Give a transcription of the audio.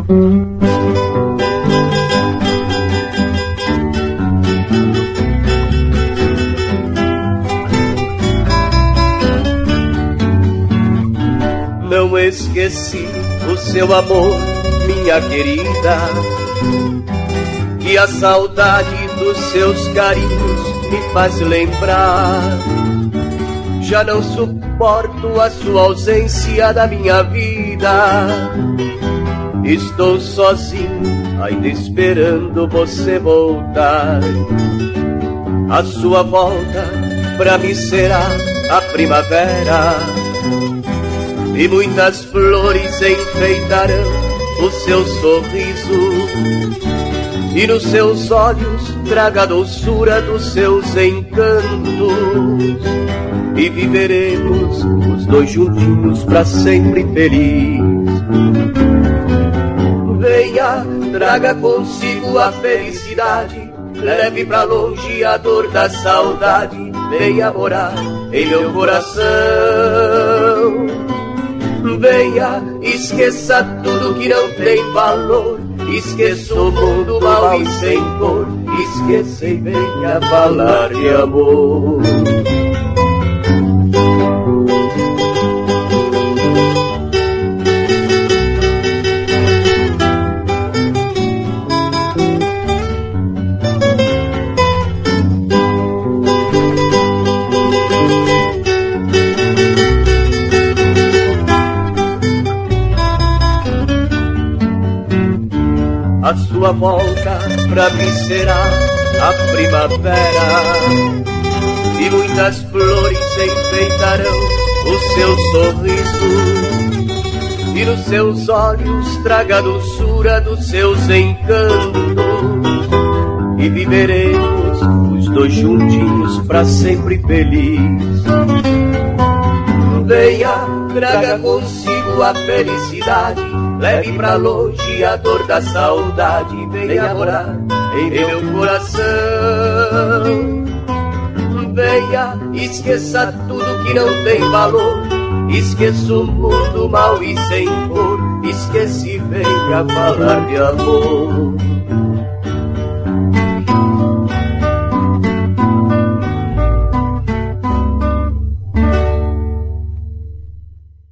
Não esqueci o seu amor, minha querida, e a saudade dos seus carinhos me faz lembrar. Já não suporto a sua ausência da minha vida. Estou sozinho, ainda esperando você voltar. A sua volta pra mim será a primavera, e muitas flores enfeitarão o seu sorriso, e nos seus olhos traga a doçura dos seus encantos, e viveremos os dois juntinhos pra sempre feliz. Venha, traga consigo a felicidade, leve pra longe a dor da saudade, venha morar em meu coração. Venha, esqueça tudo que não tem valor, esqueça o mundo mau e sem cor, esqueça e venha falar de amor. A sua volta pra mim será a primavera, e muitas flores enfeitarão o seu sorriso, e nos seus olhos traga a doçura dos seus encantos, e viveremos os dois juntinhos pra sempre feliz. Venha, traga consigo a felicidade, leve pra longe a dor da saudade, venha morar em meu coração. Venha, esqueça tudo que não tem valor, esqueça o mundo mau e sem cor, esqueça e venha falar de amor.